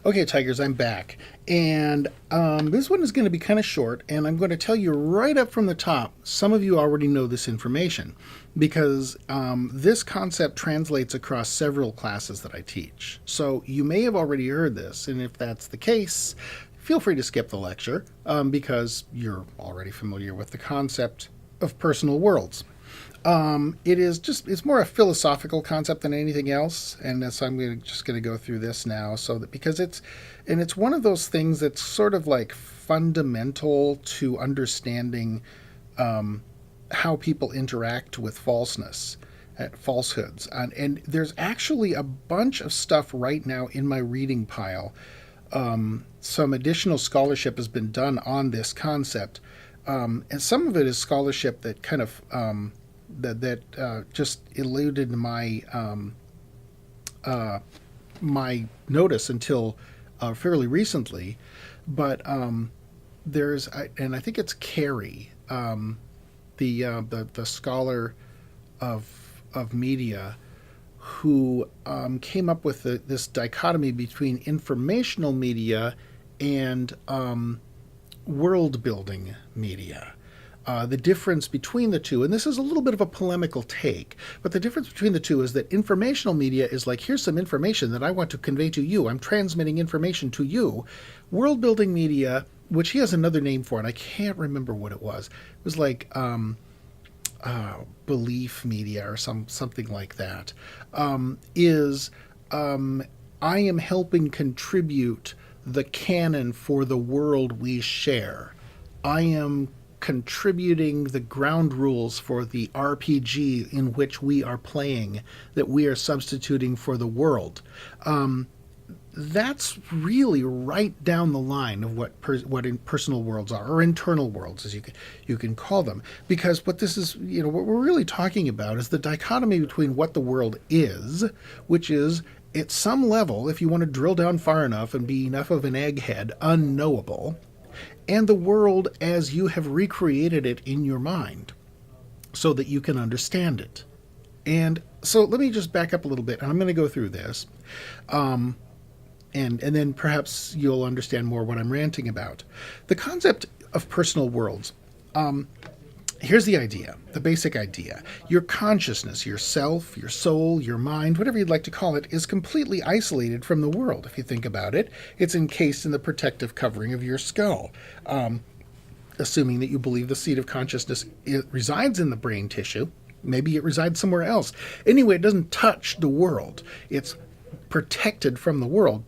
Okay, Tigers, I'm back. And this one is going to be kind of short, and I'm going to tell you right up from the top. Some of you already know this information because this concept translates across several classes that I teach. So you may have already heard this, and if that's the case, feel free to skip the lecture because you're already familiar with the concept of personal worlds. It's more a philosophical concept than anything else, and so just going to go through this now, so that because it's one of those things that's sort of like fundamental to understanding how people interact with falsehoods, and there's actually a bunch of stuff right now in my reading pile. Some additional scholarship has been done on this concept, and some of it is scholarship that kind of that just eluded my notice until fairly recently. But and I think it's Carey, the scholar of media, who came up with this dichotomy between informational media and world building media. The difference between the two, and this is a little bit of a polemical take, but the difference between the two is that informational media is like, here's some information that I want to convey to you. I'm transmitting information to you. World building media, which he has another name for, and I can't remember what it was. It was like belief media or something like that. I am helping contribute the canon for the world we share. I am contributing the ground rules for the RPG in which we are playing, that we are substituting for the world. That's really right down the line of what personal worlds are, or internal worlds, as you can call them. Because what this is, what we're really talking about is the dichotomy between what the world is, which is at some level, if you want to drill down far enough and be enough of an egghead, unknowable, and the world as you have recreated it in your mind so that you can understand it. And so let me just back up a little bit, and I'm going to go through this. And then perhaps you'll understand more what I'm ranting about. The concept of personal worlds. Here's the idea, the basic idea. Your consciousness, your self, your soul, your mind, whatever you'd like to call it, is completely isolated from the world. If you think about it, it's encased in the protective covering of your skull. Assuming that you believe the seat of consciousness resides in the brain tissue, maybe it resides somewhere else. Anyway, it doesn't touch the world. It's protected from the world.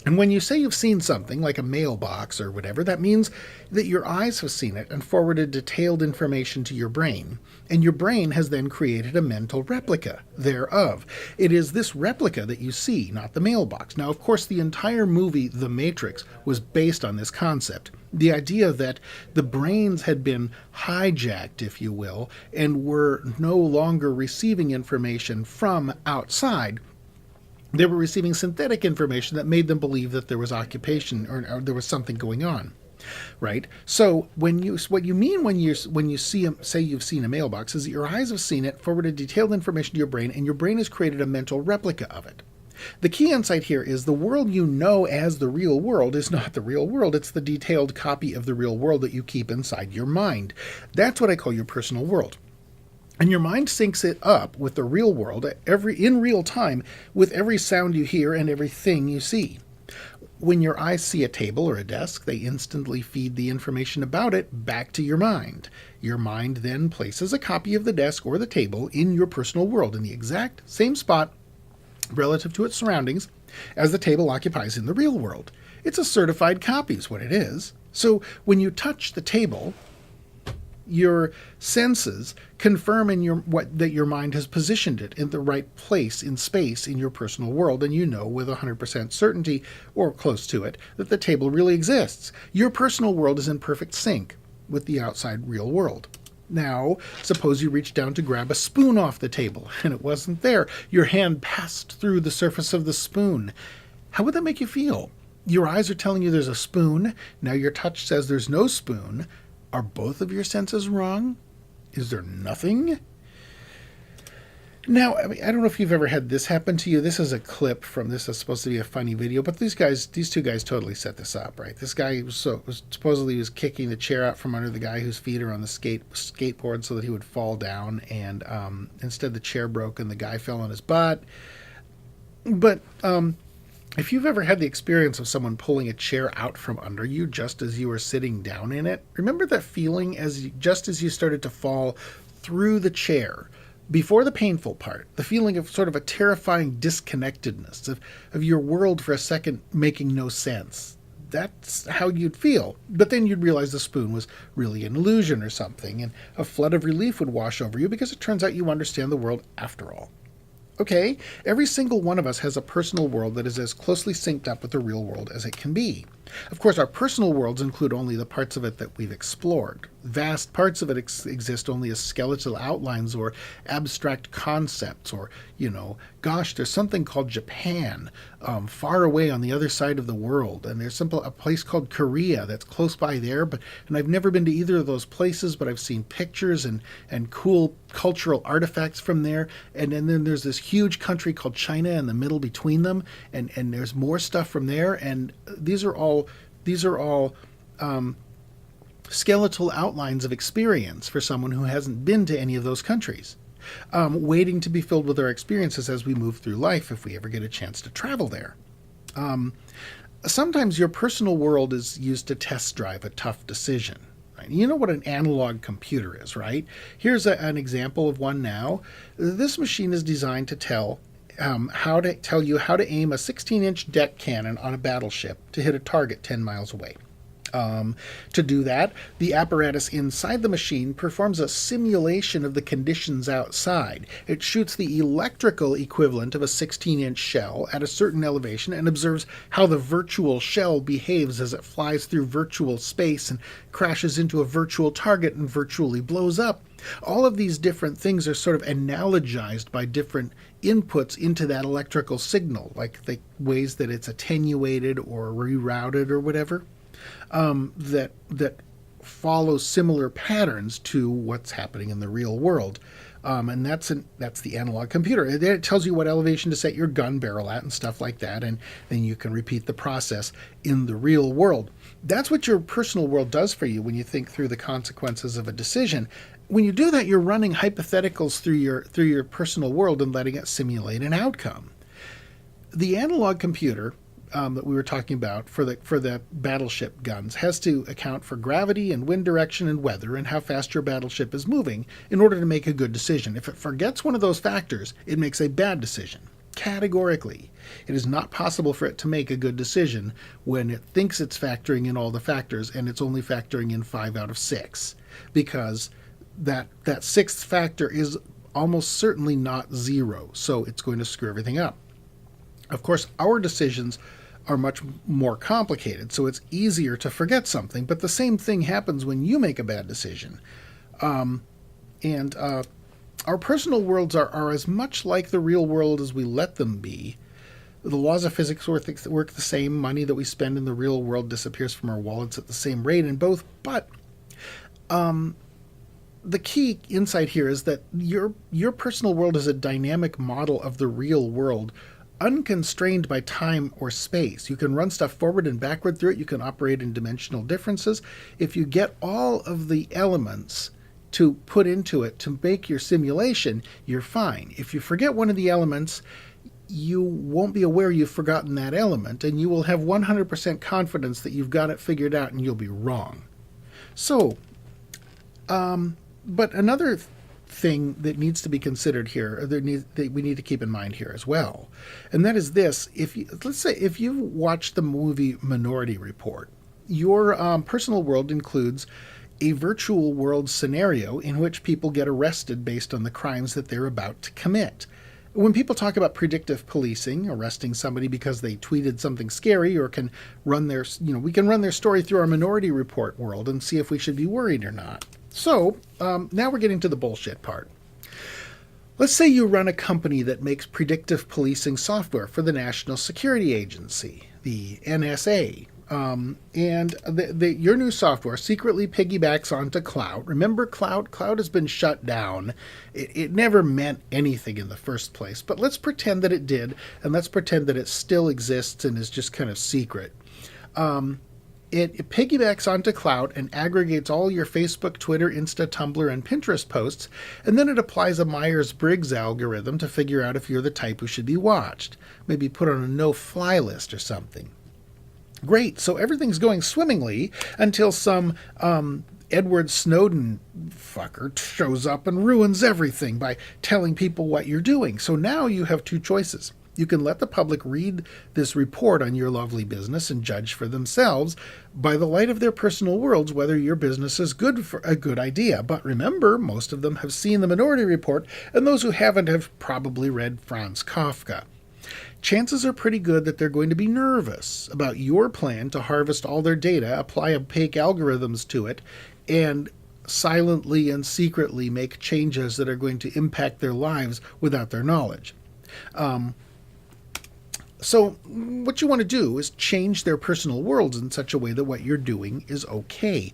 And when you say you've seen something, like a mailbox or whatever, that means that your eyes have seen it and forwarded detailed information to your brain. And your brain has then created a mental replica thereof. It is this replica that you see, not the mailbox. Now, of course, the entire movie, The Matrix, was based on this concept. The idea that the brains had been hijacked, if you will, and were no longer receiving information from outside. They were receiving synthetic information that made them believe that there was occupation or there was something going on, right? So what you mean when you say you've seen a mailbox is that your eyes have seen it, forwarded detailed information to your brain, and your brain has created a mental replica of it. The key insight here is the world you know as the real world is not the real world. It's the detailed copy of the real world that you keep inside your mind. That's what I call your personal world. And your mind syncs it up with the real world in real time with every sound you hear and everything you see. When your eyes see a table or a desk, they instantly feed the information about it back to your mind. Your mind then places a copy of the desk or the table in your personal world in the exact same spot relative to its surroundings as the table occupies in the real world. It's a certified copy is what it is. So when you touch the table, your senses confirm that your mind has positioned it in the right place in space in your personal world, and you know with 100% certainty, or close to it, that the table really exists. Your personal world is in perfect sync with the outside real world. Now, suppose you reach down to grab a spoon off the table, and it wasn't there. Your hand passed through the surface of the spoon. How would that make you feel? Your eyes are telling you there's a spoon. Now your touch says there's no spoon. Are both of your senses wrong? Is there nothing? Now, I mean, I don't know if you've ever had this happen to you. This is a clip from this is supposed to be a funny video, but these two guys totally set this up, right? This guy was supposedly was kicking the chair out from under the guy whose feet are on the skateboard so that he would fall down, and instead the chair broke and the guy fell on his butt. But if you've ever had the experience of someone pulling a chair out from under you just as you were sitting down in it, remember that feeling just as you started to fall through the chair? Before the painful part, the feeling of sort of a terrifying disconnectedness, of your world for a second making no sense. That's how you'd feel. But then you'd realize the spoon was really an illusion or something, and a flood of relief would wash over you because it turns out you understand the world after all. Okay, every single one of us has a personal world that is as closely synced up with the real world as it can be. Of course, our personal worlds include only the parts of it that we've explored. Vast parts of it exist only as skeletal outlines or abstract concepts, or, gosh, there's something called Japan, far away on the other side of the world, and there's a place called Korea that's close by there, and I've never been to either of those places, but I've seen pictures and cool cultural artifacts from there, and then there's this huge country called China in the middle between them, and there's more stuff from there, and these are all skeletal outlines of experience for someone who hasn't been to any of those countries, waiting to be filled with our experiences as we move through life if we ever get a chance to travel there. Sometimes your personal world is used to test drive a tough decision. Right? You know what an analog computer is, right? Here's an example of one now. This machine is designed to tell you how to aim a 16-inch deck cannon on a battleship to hit a target 10 miles away. To do that, the apparatus inside the machine performs a simulation of the conditions outside. It shoots the electrical equivalent of a 16-inch shell at a certain elevation and observes how the virtual shell behaves as it flies through virtual space and crashes into a virtual target and virtually blows up. All of these different things are sort of analogized by different inputs into that electrical signal, like the ways that it's attenuated or rerouted or whatever. That follow similar patterns to what's happening in the real world. And that's the analog computer. It tells you what elevation to set your gun barrel at and stuff like that, and then you can repeat the process in the real world. That's what your personal world does for you when you think through the consequences of a decision. When you do that, you're running hypotheticals through your personal world and letting it simulate an outcome. The analog computer that we were talking about for the battleship guns has to account for gravity and wind direction and weather and how fast your battleship is moving in order to make a good decision. If it forgets one of those factors, it makes a bad decision. Categorically, it is not possible for it to make a good decision when it thinks it's factoring in all the factors and it's only factoring in 5 out of 6, because that sixth factor is almost certainly not 0, so it's going to screw everything up. Of course, our decisions are much more complicated, so it's easier to forget something, but the same thing happens when you make a bad decision. Our personal worlds are as much like the real world as we let them be. The laws of physics work the same. Money that we spend in the real world disappears from our wallets at the same rate in both, but the key insight here is that your personal world is a dynamic model of the real world, unconstrained by time or space. You can run stuff forward and backward through it. You can operate in dimensional differences. If you get all of the elements to put into it to make your simulation, you're fine. If you forget one of the elements, you won't be aware you've forgotten that element, and you will have 100% confidence that you've got it figured out, and you'll be wrong. So, but another thing that needs to be considered here, that we need to keep in mind here as well, and that is this: let's say if you've watched the movie Minority Report, your personal world includes a virtual world scenario in which people get arrested based on the crimes that they're about to commit. When people talk about predictive policing, arresting somebody because they tweeted something scary, or can run we can run their story through our Minority Report world and see if we should be worried or not. So now we're getting to the bullshit part. Let's say you run a company that makes predictive policing software for the National Security Agency, the NSA. And your new software secretly piggybacks onto Cloud. Remember, Cloud has been shut down. It never meant anything in the first place, but let's pretend that it did, and let's pretend that it still exists and is just kind of secret. It piggybacks onto Cloud and aggregates all your Facebook, Twitter, Insta, Tumblr, and Pinterest posts, and then it applies a Myers-Briggs algorithm to figure out if you're the type who should be watched. Maybe put on a no-fly list or something. Great, so everything's going swimmingly until some Edward Snowden fucker shows up and ruins everything by telling people what you're doing. So now you have two choices. You can let the public read this report on your lovely business and judge for themselves by the light of their personal worlds whether your business is a good idea. But remember, most of them have seen the Minority Report, and those who haven't have probably read Franz Kafka. Chances are pretty good that they're going to be nervous about your plan to harvest all their data, apply opaque algorithms to it, and silently and secretly make changes that are going to impact their lives without their knowledge. So what you want to do is change their personal worlds in such a way that what you're doing is okay.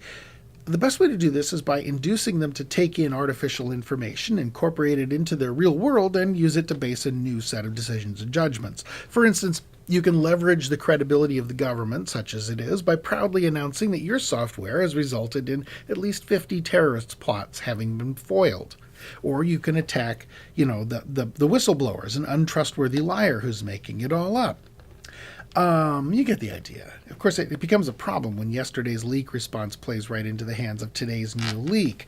The best way to do this is by inducing them to take in artificial information, incorporate it into their real world, and use it to base a new set of decisions and judgments. For instance, you can leverage the credibility of the government, such as it is, by proudly announcing that your software has resulted in at least 50 terrorist plots having been foiled. Or you can attack, the whistleblowers, an untrustworthy liar who's making it all up. You get the idea. Of course, it becomes a problem when yesterday's leak response plays right into the hands of today's new leak.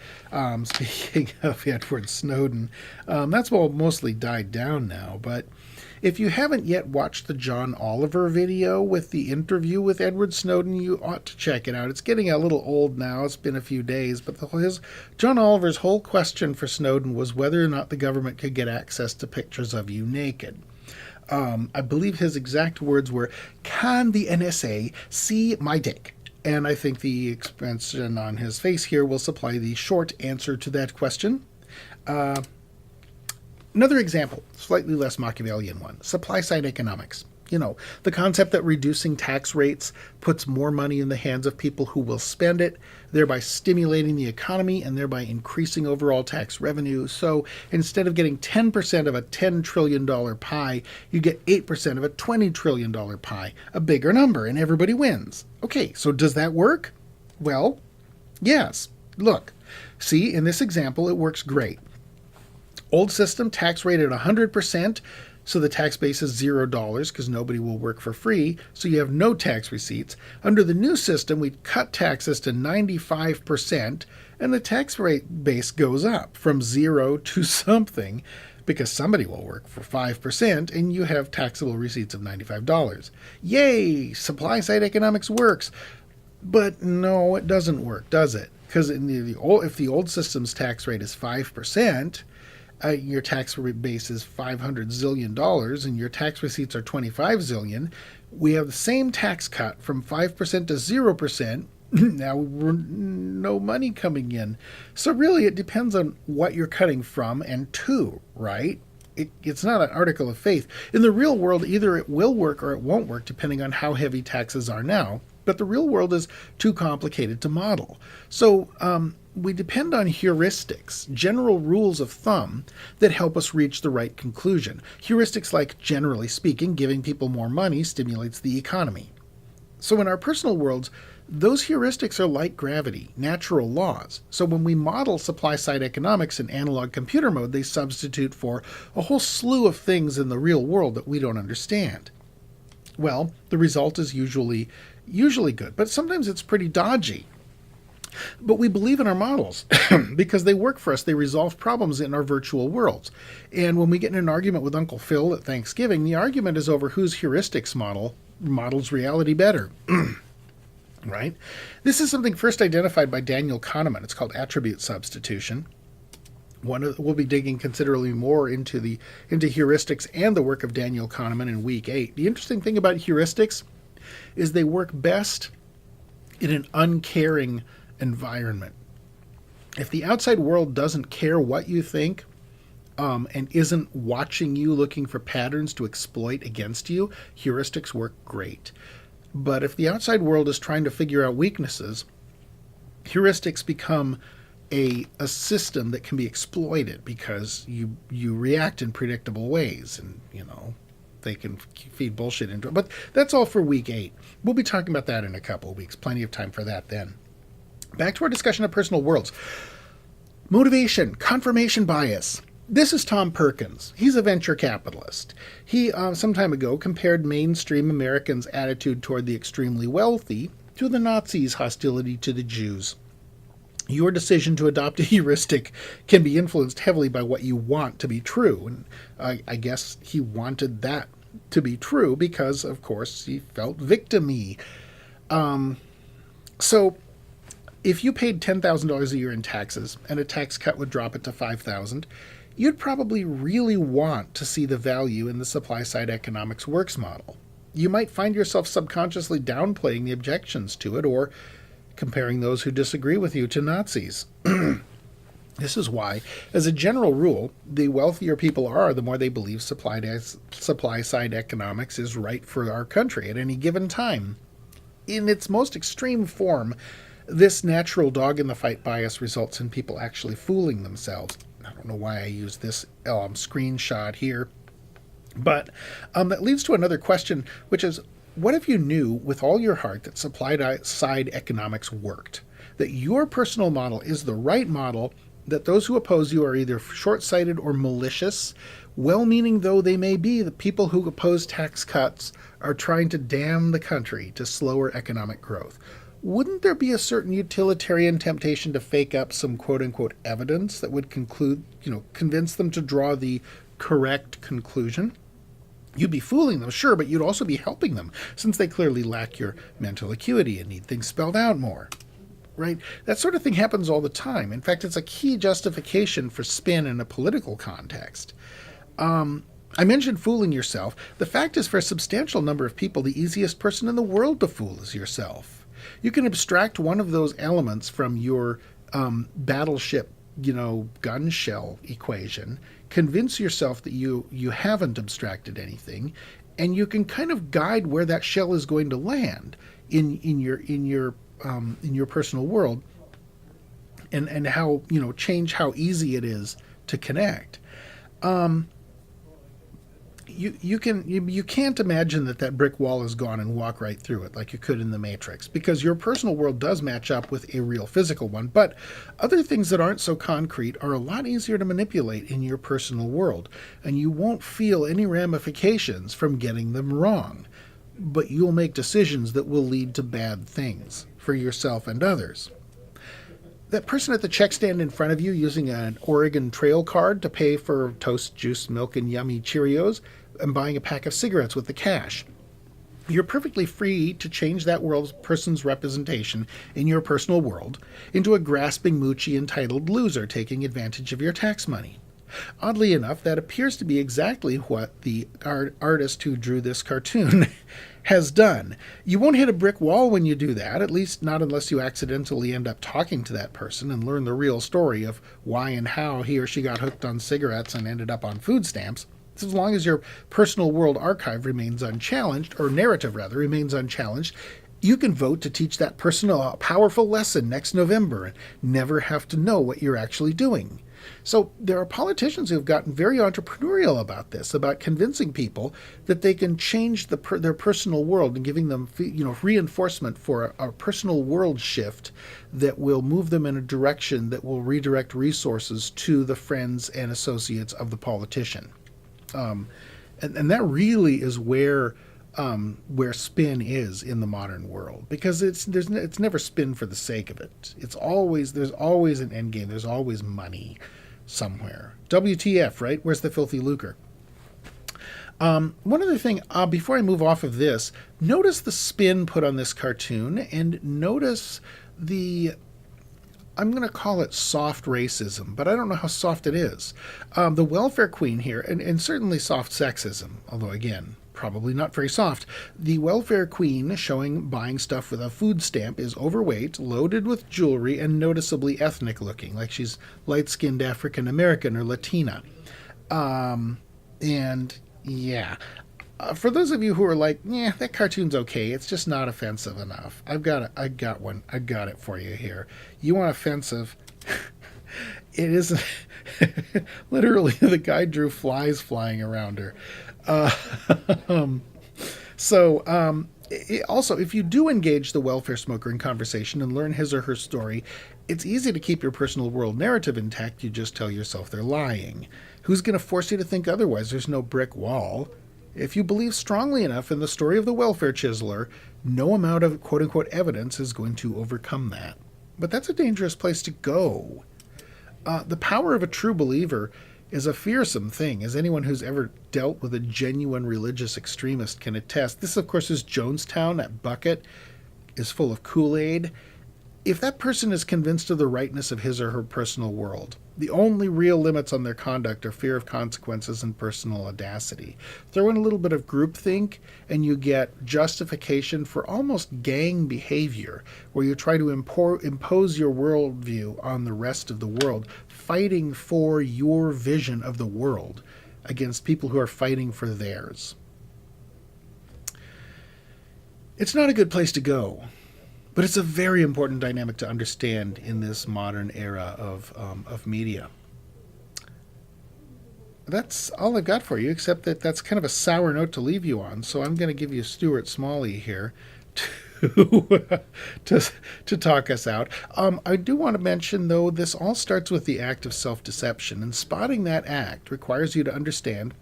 Speaking of Edward Snowden, that's mostly died down now, but if you haven't yet watched the John Oliver video with the interview with Edward Snowden, you ought to check it out. It's getting a little old now. It's been a few days, but John Oliver's whole question for Snowden was whether or not the government could get access to pictures of you naked. I believe his exact words were, "Can the NSA see my dick?" And I think the expression on his face here will supply the short answer to that question. Another example, slightly less Machiavellian one, supply-side economics. The concept that reducing tax rates puts more money in the hands of people who will spend it, thereby stimulating the economy and thereby increasing overall tax revenue. So instead of getting 10% of a $10 trillion pie, you get 8% of a $20 trillion pie, a bigger number, and everybody wins. Okay, so does that work? Well, yes. Look, see, in this example, it works great. Old system, tax rate at 100%, so the tax base is $0 because nobody will work for free, so you have no tax receipts. Under the new system, we cut taxes to 95%, and the tax rate base goes up from 0 to something because somebody will work for 5%, and you have taxable receipts of $95. Yay! Supply-side economics works. But no, it doesn't work, does it? Because if the old system's tax rate is 5%, your tax base is $500 zillion and your tax receipts are 25 zillion, we have the same tax cut from 5% to 0%. Now we're no money coming in. So really it depends on what you're cutting from and to, right? It's not an article of faith. In the real world, either it will work or it won't work depending on how heavy taxes are now. But the real world is too complicated to model. So we depend on heuristics, general rules of thumb that help us reach the right conclusion. Heuristics like, generally speaking, giving people more money stimulates the economy. So in our personal worlds, those heuristics are like gravity, natural laws. So when we model supply-side economics in analog computer mode, they substitute for a whole slew of things in the real world that we don't understand. Well, the result is usually good, but sometimes it's pretty dodgy. But we believe in our models because they work for us. They resolve problems in our virtual worlds. And when we get in an argument with Uncle Phil at Thanksgiving, the argument is over whose heuristics models reality better. Right? This is something first identified by Daniel Kahneman. It's called attribute substitution. We'll be digging considerably more into heuristics and the work of Daniel Kahneman in week 8. The interesting thing about heuristics is they work best in an uncaring environment. If the outside world doesn't care what you think and isn't watching you looking for patterns to exploit against you, heuristics work great. But if the outside world is trying to figure out weaknesses, heuristics become a system that can be exploited because you react in predictable ways, and they can feed bullshit into it. But that's all for week 8. We'll be talking about that in a couple of weeks. Plenty of time for that then. Back to our discussion of personal worlds. Motivation, confirmation bias. This is Tom Perkins. He's a venture capitalist. He, some time ago, compared mainstream Americans' attitude toward the extremely wealthy to the Nazis' hostility to the Jews. Your decision to adopt a heuristic can be influenced heavily by what you want to be true. And I guess he wanted that to be true because, of course, he felt victim-y. So if you paid $10,000 a year in taxes and a tax cut would drop it to $5,000, you'd probably really want to see the value in the supply-side economics works model. You might find yourself subconsciously downplaying the objections to it or comparing those who disagree with you to Nazis. This is why, as a general rule, the wealthier people are, the more they believe supply-side economics is right for our country at any given time. In its most extreme form, this natural dog-in-the-fight bias results in people actually fooling themselves. I don't know why I use this screenshot here. But that leads to another question, which is, what if you knew with all your heart that supply-side economics worked? That your personal model is the right model, that those who oppose you are either short-sighted or malicious, well-meaning though they may be, the people who oppose tax cuts are trying to damn the country to slower economic growth. Wouldn't there be a certain utilitarian temptation to fake up some quote-unquote evidence that would convince them to draw the correct conclusion? You'd be fooling them, sure, but you'd also be helping them, since they clearly lack your mental acuity and need things spelled out more. Right? That sort of thing happens all the time. In fact, it's a key justification for spin in a political context. I mentioned fooling yourself. The fact is, for a substantial number of people, the easiest person in the world to fool is yourself. You can abstract one of those elements from your battleship, gun shell equation, convince yourself that you haven't abstracted anything, and you can kind of guide where that shell is going to land in your personal world, and how change how easy it is to connect. You can't imagine that brick wall is gone and walk right through it like you could in the Matrix, because your personal world does match up with a real physical one, but other things that aren't so concrete are a lot easier to manipulate in your personal world, and you won't feel any ramifications from getting them wrong, but you'll make decisions that will lead to bad things for yourself and others. That person at the check stand in front of you using an Oregon Trail card to pay for toast, juice, milk, and yummy Cheerios, and buying a pack of cigarettes with the cash. You're perfectly free to change that person's representation in your personal world into a grasping, moochy, entitled loser taking advantage of your tax money. Oddly enough, that appears to be exactly what the artist who drew this cartoon has done. You won't hit a brick wall when you do that, at least not unless you accidentally end up talking to that person and learn the real story of why and how he or she got hooked on cigarettes and ended up on food stamps. As long as your personal world archive remains unchallenged, or narrative rather, remains unchallenged, you can vote to teach that person a powerful lesson next November and never have to know what you're actually doing. So there are politicians who have gotten very entrepreneurial about this, about convincing people that they can change their personal world and giving them reinforcement for a personal world shift that will move them in a direction that will redirect resources to the friends and associates of the politician. And that really is where spin is in the modern world, because it's never spin for the sake of it. There's always an end game. There's always money somewhere. WTF, right? Where's the filthy lucre? One other thing, before I move off of this, notice the spin put on this cartoon, and notice I'm going to call it soft racism, but I don't know how soft it is. The welfare queen here, and certainly soft sexism, although again, probably not very soft. The welfare queen showing buying stuff with a food stamp is overweight, loaded with jewelry, and noticeably ethnic looking, like she's light-skinned African American or Latina. And yeah, For those of you who are like, yeah, that cartoon's okay, it's just not offensive enough. I got one. I got it for you here. You want offensive? It isn't. Literally, the guy drew flies flying around her. Uh, um, also, if you do engage the welfare smoker in conversation and learn his or her story, it's easy to keep your personal world narrative intact. You just tell yourself they're lying. Who's going to force you to think otherwise? There's no brick wall. If you believe strongly enough in the story of the welfare chiseler, no amount of quote unquote evidence is going to overcome that. But that's a dangerous place to go. The power of a true believer is a fearsome thing, as anyone who's ever dealt with a genuine religious extremist can attest. This, of course, is Jonestown. That bucket is full of Kool-Aid. If that person is convinced of the rightness of his or her personal world, the only real limits on their conduct are fear of consequences and personal audacity. Throw in a little bit of groupthink, and you get justification for almost gang behavior, where you try to impose your worldview on the rest of the world, fighting for your vision of the world against people who are fighting for theirs. It's not a good place to go. But it's a very important dynamic to understand in this modern era of media. That's all I've got for you, except that that's kind of a sour note to leave you on. So I'm going to give you Stuart Smalley here to, to talk us out. I do want to mention, though, this all starts with the act of self-deception. And spotting that act requires you to understand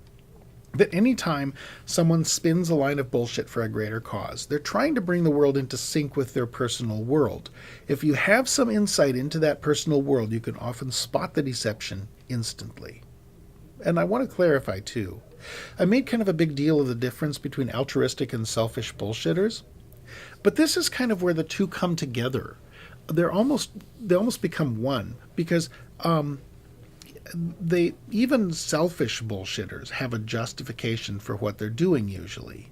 that anytime someone spins a line of bullshit for a greater cause, they're trying to bring the world into sync with their personal world. If you have some insight into that personal world, you can often spot the deception instantly. And I want to clarify, too. I made kind of a big deal of the difference between altruistic and selfish bullshitters, but this is kind of where the two come together. They almost become one, because they even selfish bullshitters have a justification for what they're doing usually.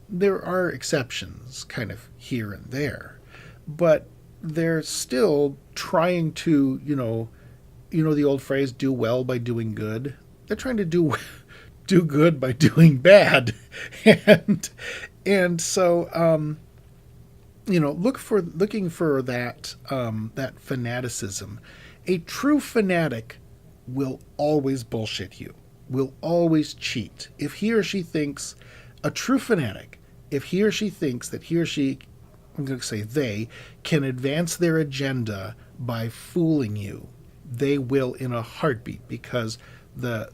There are exceptions kind of here and there, but they're still trying to, the old phrase, do well by doing good. They're trying to do good by doing bad. and so looking for that fanaticism. A true fanatic will always bullshit you, will always cheat. If he or she thinks, a true fanatic, if he or she thinks that he or she, I'm going to say they, can advance their agenda by fooling you, they will in a heartbeat, because the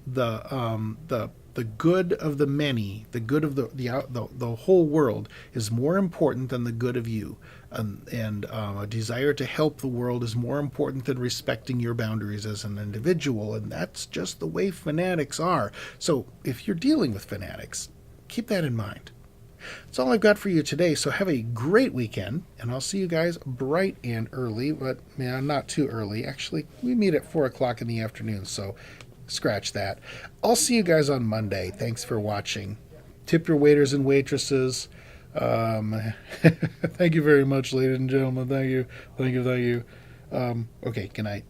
good of the many, the good of the whole world is more important than the good of you. And a desire to help the world is more important than respecting your boundaries as an individual. And that's just the way fanatics are. So if you're dealing with fanatics, keep that in mind. That's all I've got for you today. So have a great weekend, and I'll see you guys bright and early, but not too early. Actually, we meet at 4 o'clock in the afternoon, so scratch that. I'll see you guys on Monday. Thanks for watching. Tip your waiters and waitresses. Thank you very much, ladies and gentlemen. Thank you. Okay, good night.